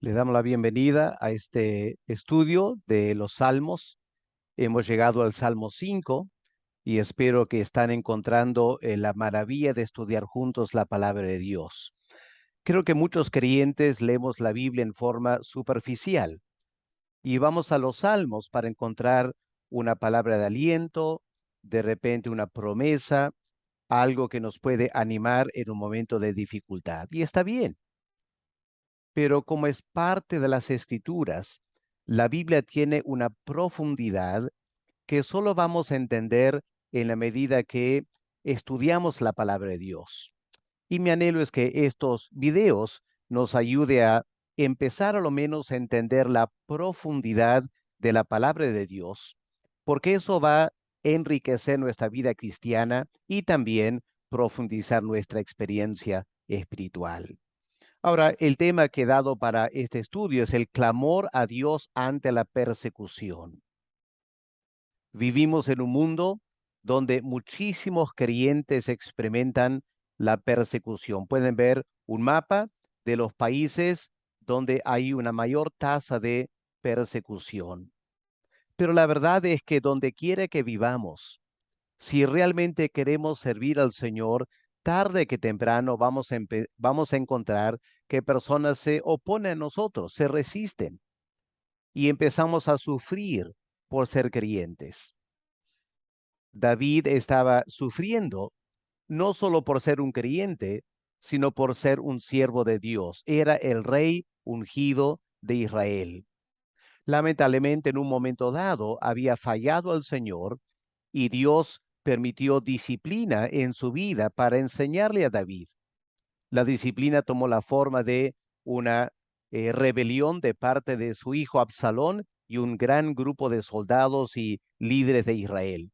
Le damos la bienvenida a este estudio de los Salmos. Hemos llegado al Salmo 5 y espero que están encontrando la maravilla de estudiar juntos la palabra de Dios. Creo que muchos creyentes leemos la Biblia en forma superficial y vamos a los Salmos para encontrar una palabra de aliento, de repente una promesa, algo que nos puede animar en un momento de dificultad. Y está bien. Pero como es parte de las Escrituras, la Biblia tiene una profundidad que solo vamos a entender en la medida que estudiamos la palabra de Dios. Y mi anhelo es que estos videos nos ayude a empezar a lo menos a entender la profundidad de la palabra de Dios, porque eso va a enriquecer nuestra vida cristiana y también profundizar nuestra experiencia espiritual. Ahora, el tema que he dado para este estudio es el clamor a Dios ante la persecución. Vivimos en un mundo donde muchísimos creyentes experimentan la persecución. Pueden ver un mapa de los países donde hay una mayor tasa de persecución. Pero la verdad es que donde quiera que vivamos, si realmente queremos servir al Señor, tarde que temprano vamos a encontrar que personas se oponen a nosotros, se resisten y empezamos a sufrir por ser creyentes. David estaba sufriendo no solo por ser un creyente, sino por ser un siervo de Dios. Era el rey ungido de Israel. Lamentablemente, en un momento dado, había fallado al Señor y Dios permitió disciplina en su vida para enseñarle a David. La disciplina tomó la forma de una rebelión de parte de su hijo Absalón y un gran grupo de soldados y líderes de Israel.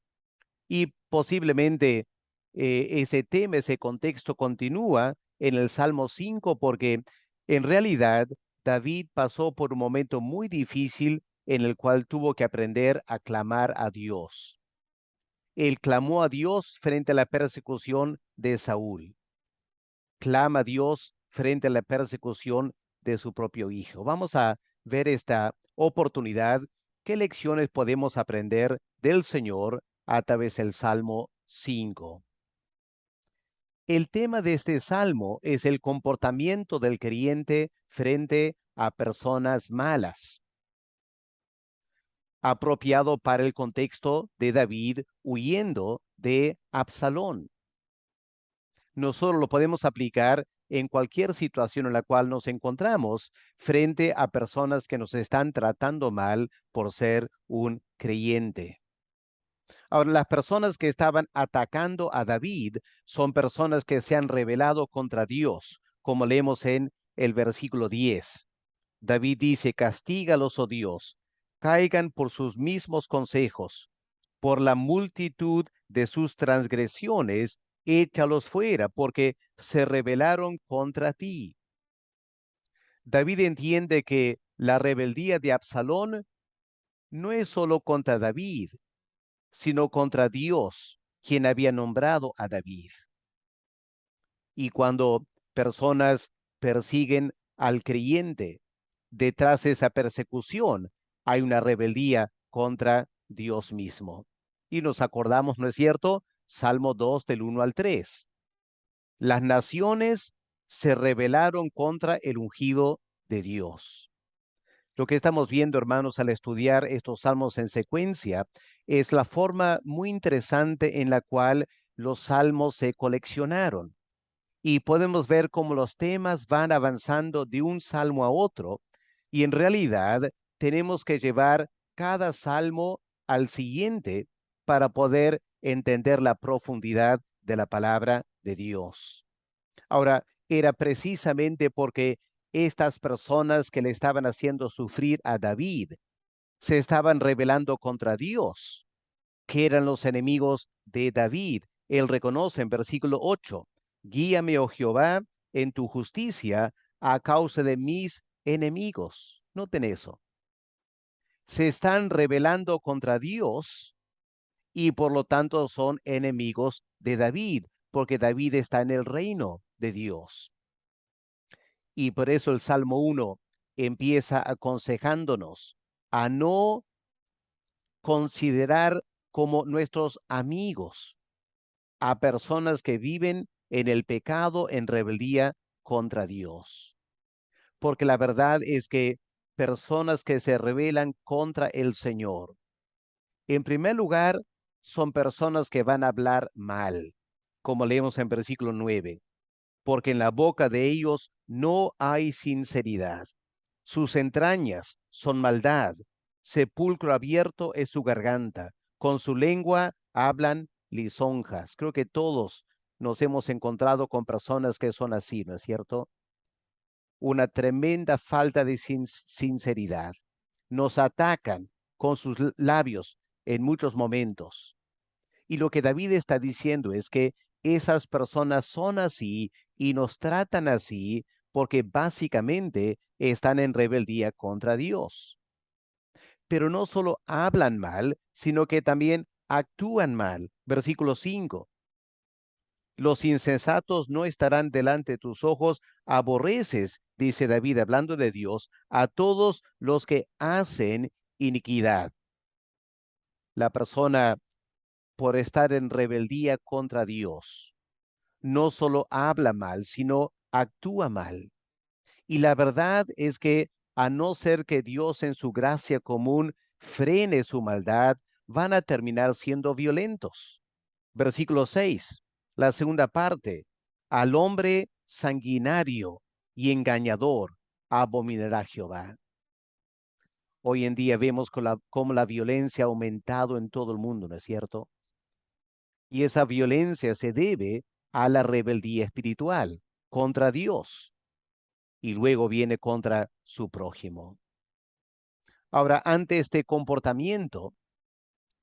Y posiblemente ese tema, ese contexto continúa en el Salmo 5 porque en realidad David pasó por un momento muy difícil en el cual tuvo que aprender a clamar a Dios. Él clamó a Dios frente a la persecución de Saúl. Clama a Dios frente a la persecución de su propio hijo. Vamos a ver esta oportunidad. ¿Qué lecciones podemos aprender del Señor a través del Salmo 5? El tema de este salmo es el comportamiento del creyente frente a personas malas, apropiado para el contexto de David huyendo de Absalón. Nosotros lo podemos aplicar en cualquier situación en la cual nos encontramos frente a personas que nos están tratando mal por ser un creyente. Ahora, las personas que estaban atacando a David son personas que se han rebelado contra Dios, como leemos en el versículo 10. David dice, castígalos, oh Dios, caigan por sus mismos consejos, por la multitud de sus transgresiones, échalos fuera, porque se rebelaron contra ti. David entiende que la rebeldía de Absalón no es solo contra David, sino contra Dios, quien había nombrado a David. Y cuando personas persiguen al creyente, detrás de esa persecución hay una rebeldía contra Dios mismo. Y nos acordamos, ¿no es cierto? Salmo 2 del 1 al 3. Las naciones se rebelaron contra el ungido de Dios. Lo que estamos viendo, hermanos, al estudiar estos salmos en secuencia, es la forma muy interesante en la cual los salmos se coleccionaron. Y podemos ver cómo los temas van avanzando de un salmo a otro. Y en realidad tenemos que llevar cada salmo al siguiente para poder entender la profundidad de la palabra de Dios. Ahora, era precisamente porque estas personas que le estaban haciendo sufrir a David se estaban rebelando contra Dios, que eran los enemigos de David. Él reconoce en versículo 8, guíame, oh Jehová, en tu justicia a causa de mis enemigos. Noten eso. Se están rebelando contra Dios y por lo tanto son enemigos de David, porque David está en el reino de Dios. Y por eso el Salmo 1 empieza aconsejándonos a no considerar como nuestros amigos a personas que viven en el pecado, en rebeldía contra Dios. Porque la verdad es que personas que se rebelan contra el Señor, en primer lugar, son personas que van a hablar mal, como leemos en versículo 9, porque en la boca de ellos no hay sinceridad. Sus entrañas son maldad, sepulcro abierto es su garganta, con su lengua hablan lisonjas. Creo que todos nos hemos encontrado con personas que son así, ¿no es cierto? Una tremenda falta de sinceridad. Nos atacan con sus labios en muchos momentos. Y lo que David está diciendo es que esas personas son así y nos tratan así porque básicamente están en rebeldía contra Dios. Pero no solo hablan mal, sino que también actúan mal. Versículo 5. Los insensatos no estarán delante de tus ojos, aborreces, dice David, hablando de Dios, a todos los que hacen iniquidad. La persona, por estar en rebeldía contra Dios, no solo habla mal, sino actúa mal. Y la verdad es que a no ser que Dios en su gracia común frene su maldad, van a terminar siendo violentos. Versículo 6, la segunda parte. Al hombre sanguinario y engañador abominará Jehová. Hoy en día vemos cómo la violencia ha aumentado en todo el mundo, ¿no es cierto? Y esa violencia se debe a la rebeldía espiritual contra Dios y luego viene contra su prójimo. Ahora, ante este comportamiento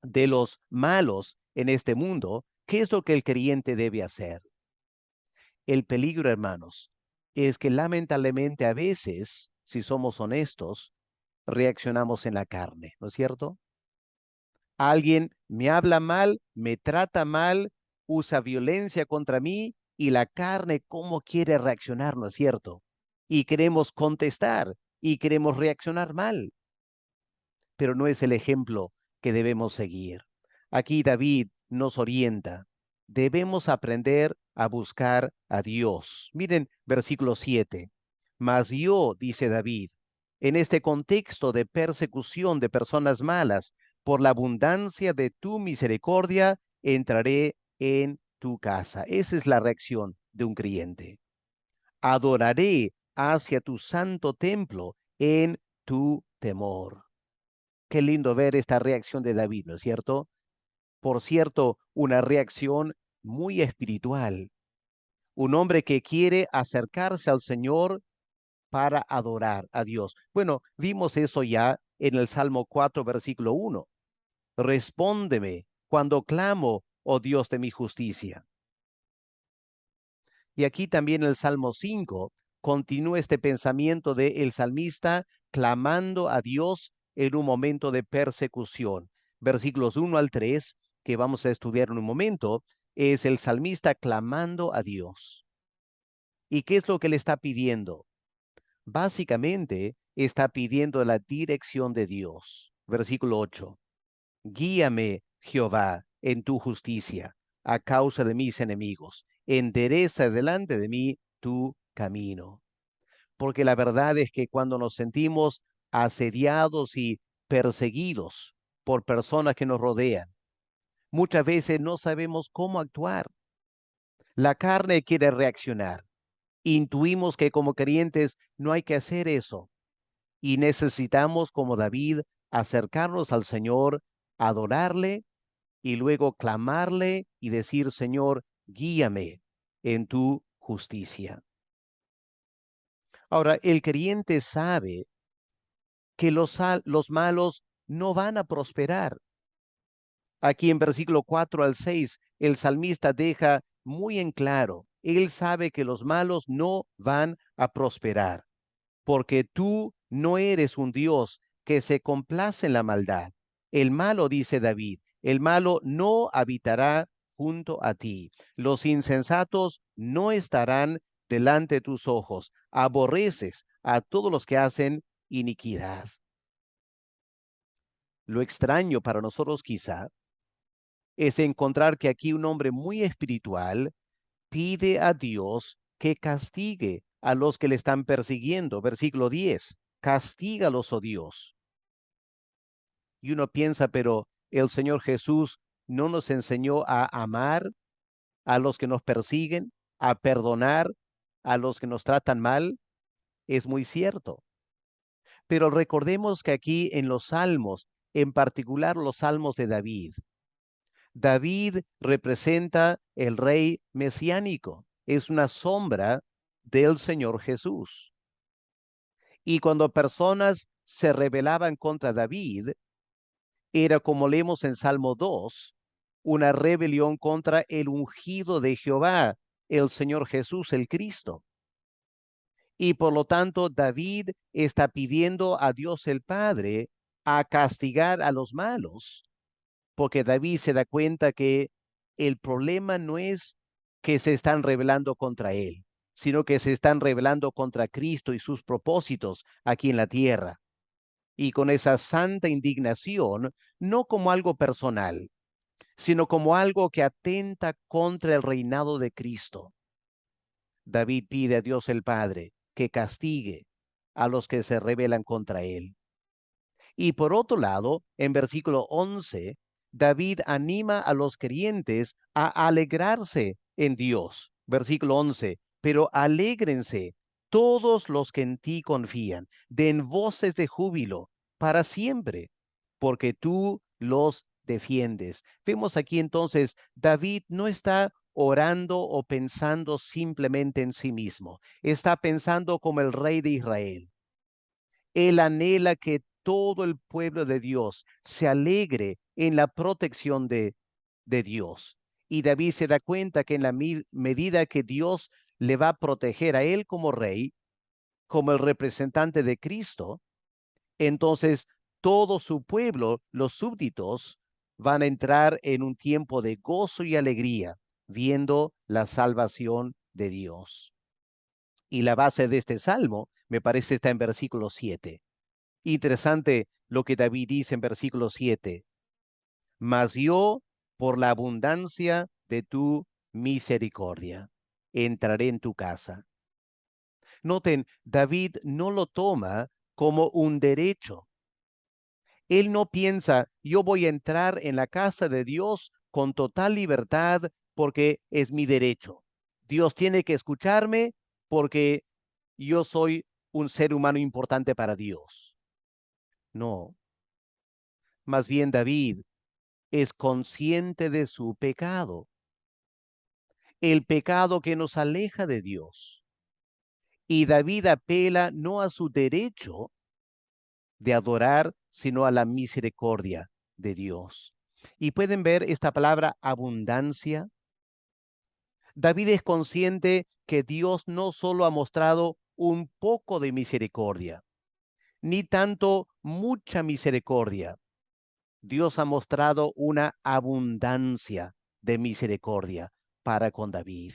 de los malos en este mundo, ¿qué es lo que el creyente debe hacer? El peligro, hermanos, es que lamentablemente a veces, si somos honestos, reaccionamos en la carne, ¿no es cierto? Alguien me habla mal, me trata mal, usa violencia contra mí y la carne, ¿cómo quiere reaccionar, no es cierto? Y queremos contestar y queremos reaccionar mal, pero no es el ejemplo que debemos seguir. Aquí David nos orienta. Debemos aprender a buscar a Dios. Miren versículo 7. Mas yo, dice David, en este contexto de persecución de personas malas, por la abundancia de tu misericordia, entraré en tu casa. Esa es la reacción de un creyente. Adoraré hacia tu santo templo en tu temor. Qué lindo ver esta reacción de David, ¿no es cierto? Por cierto, una reacción muy espiritual. Un hombre que quiere acercarse al Señor para adorar a Dios. Bueno, vimos eso ya en el Salmo 4, versículo 1. Respóndeme cuando clamo, oh Dios de mi justicia. Y aquí también el Salmo 5 continúa este pensamiento del salmista clamando a Dios en un momento de persecución. Versículos 1 al 3, que vamos a estudiar en un momento, es el salmista clamando a Dios. ¿Y qué es lo que le está pidiendo? Básicamente está pidiendo la dirección de Dios. Versículo 8. Guíame, Jehová, en tu justicia, a causa de mis enemigos. Endereza delante de mí tu camino. Porque la verdad es que cuando nos sentimos asediados y perseguidos por personas que nos rodean, muchas veces no sabemos cómo actuar. La carne quiere reaccionar. Intuimos que como creyentes no hay que hacer eso y necesitamos, como David, acercarnos al Señor, adorarle y luego clamarle y decir, Señor, guíame en tu justicia. Ahora, el creyente sabe que los malos no van a prosperar. Aquí en versículo 4 al 6, el salmista deja muy en claro, él sabe que los malos no van a prosperar, porque tú no eres un Dios que se complace en la maldad. El malo, dice David, el malo no habitará junto a ti. Los insensatos no estarán delante de tus ojos. Aborreces a todos los que hacen iniquidad. Lo extraño para nosotros quizá es encontrar que aquí un hombre muy espiritual pide a Dios que castigue a los que le están persiguiendo. Versículo 10, castígalos, oh Dios. Y uno piensa, pero el Señor Jesús no nos enseñó a amar a los que nos persiguen, a perdonar a los que nos tratan mal. Es muy cierto. Pero recordemos que aquí en los salmos, en particular los salmos de David, David representa el rey mesiánico, es una sombra del Señor Jesús. Y cuando personas se rebelaban contra David, era como leemos en Salmo 2, una rebelión contra el ungido de Jehová, el Señor Jesús, el Cristo. Y por lo tanto, David está pidiendo a Dios el Padre a castigar a los malos, porque David se da cuenta que el problema no es que se están rebelando contra él, sino que se están rebelando contra Cristo y sus propósitos aquí en la tierra. Y con esa santa indignación, no como algo personal, sino como algo que atenta contra el reinado de Cristo. David pide a Dios el Padre que castigue a los que se rebelan contra él. Y por otro lado, en versículo 11, David anima a los creyentes a alegrarse en Dios. Versículo 11, pero alégrense todos los que en ti confían, den voces de júbilo para siempre, porque tú los defiendes. Vemos aquí entonces, David no está orando o pensando simplemente en sí mismo, está pensando como el rey de Israel. Él anhela que todo el pueblo de Dios se alegre en la protección de Dios. Y David se da cuenta que en la medida que Dios le va a proteger a él como rey, como el representante de Cristo, entonces todo su pueblo, los súbditos, van a entrar en un tiempo de gozo y alegría, viendo la salvación de Dios. Y la base de este salmo, me parece, está en versículo 7. Interesante lo que David dice en versículo 7. Mas yo, por la abundancia de tu misericordia, entraré en tu casa. Noten, David no lo toma como un derecho. Él no piensa, yo voy a entrar en la casa de Dios con total libertad porque es mi derecho. Dios tiene que escucharme porque yo soy un ser humano importante para Dios. No, más bien David es consciente de su pecado, el pecado que nos aleja de Dios. Y David apela no a su derecho de adorar, sino a la misericordia de Dios. Y pueden ver esta palabra abundancia. David es consciente que Dios no solo ha mostrado un poco de misericordia, ni tanto mucha misericordia. Dios ha mostrado una abundancia de misericordia para con David.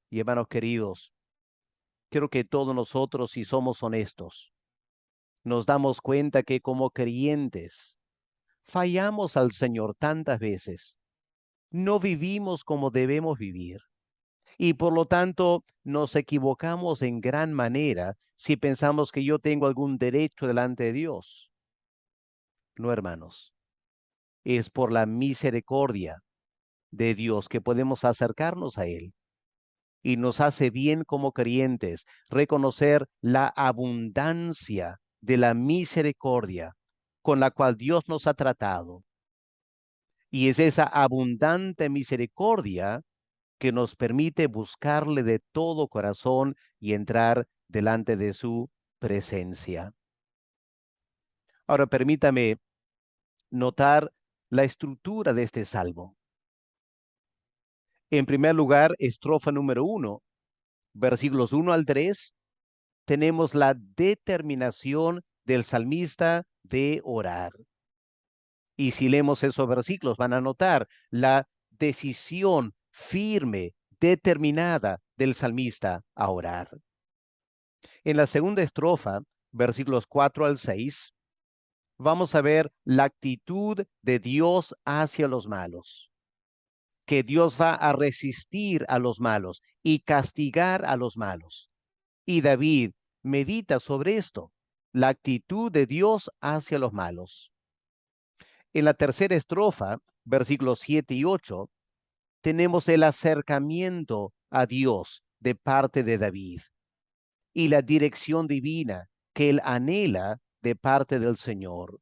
Y hermanos queridos, creo que todos nosotros, si somos honestos, nos damos cuenta que como creyentes fallamos al Señor tantas veces. No vivimos como debemos vivir. Y por lo tanto nos equivocamos en gran manera si pensamos que yo tengo algún derecho delante de Dios. No, hermanos, es por la misericordia de Dios que podemos acercarnos a Él. Y nos hace bien como creyentes reconocer la abundancia de la misericordia con la cual Dios nos ha tratado. Y es esa abundante misericordia que nos permite buscarle de todo corazón y entrar delante de su presencia. Ahora permítame notar la estructura de este salmo. En primer lugar, estrofa número 1, versículos 1 al 3, tenemos la determinación del salmista de orar. Y si leemos esos versículos, van a notar la decisión firme, determinada del salmista a orar. En la segunda estrofa versículos 4 al 6, vamos a ver la actitud de Dios hacia los malos, que Dios va a resistir a los malos y castigar a los malos. Y David medita sobre esto, la actitud de Dios hacia los malos. En la tercera estrofa, versículos 7 y 8, tenemos el acercamiento a Dios de parte de David y la dirección divina que él anhela de parte del Señor.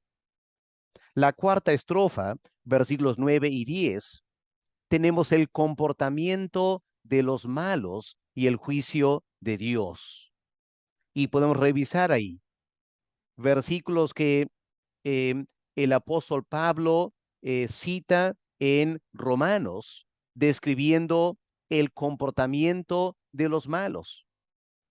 La cuarta estrofa, versículos 9 y 10, tenemos el comportamiento de los malos y el juicio de Dios. Y podemos revisar ahí versículos que eh, el apóstol Pablo cita en Romanos, describiendo el comportamiento de los malos,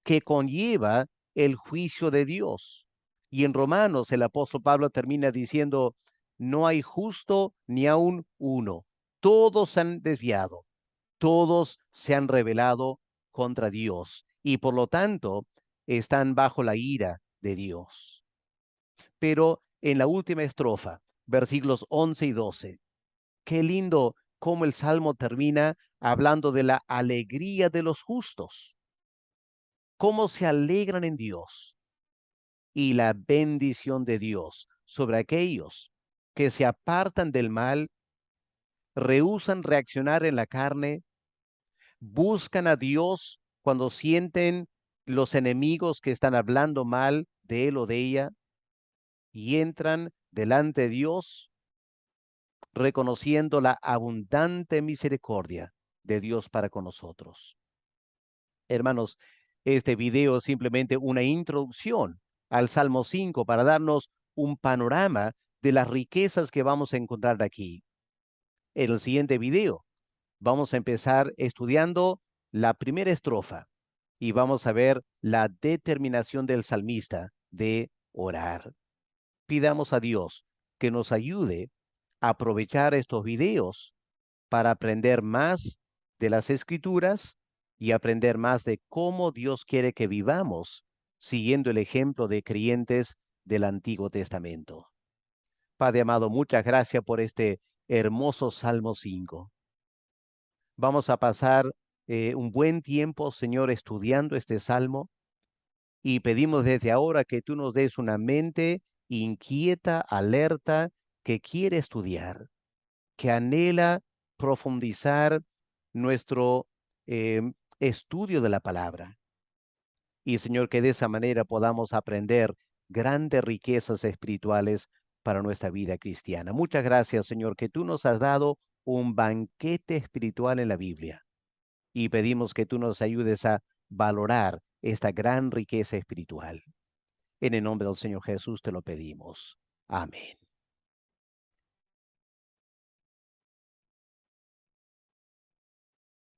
que conlleva el juicio de Dios. Y en Romanos el apóstol Pablo termina diciendo, no hay justo ni aun uno, todos se han desviado, todos se han rebelado contra Dios y por lo tanto están bajo la ira de Dios. Pero en la última estrofa, versículos 11 y 12, qué lindo cómo el Salmo termina hablando de la alegría de los justos, cómo se alegran en Dios y la bendición de Dios sobre aquellos que se apartan del mal, rehúsan reaccionar en la carne, buscan a Dios cuando sienten los enemigos que están hablando mal de él o de ella y entran delante de Dios reconociendo la abundante misericordia de Dios para con nosotros. Hermanos, este video es simplemente una introducción al Salmo 5 para darnos un panorama de las riquezas que vamos a encontrar aquí. En el siguiente video vamos a empezar estudiando la primera estrofa y vamos a ver la determinación del salmista de orar. Pidamos a Dios que nos ayude a aprovechar estos videos para aprender más de las Escrituras y aprender más de cómo Dios quiere que vivamos siguiendo el ejemplo de creyentes del Antiguo Testamento. Padre amado, muchas gracias por este hermoso Salmo 5. Vamos a pasar un buen tiempo, Señor, estudiando este salmo y pedimos desde ahora que tú nos des una mente inquieta, alerta, que quiere estudiar, que anhela profundizar nuestro estudio de la palabra. Y Señor, que de esa manera podamos aprender grandes riquezas espirituales para nuestra vida cristiana. Muchas gracias, Señor, que tú nos has dado un banquete espiritual en la Biblia. Y pedimos que tú nos ayudes a valorar esta gran riqueza espiritual. En el nombre del Señor Jesús te lo pedimos. Amén.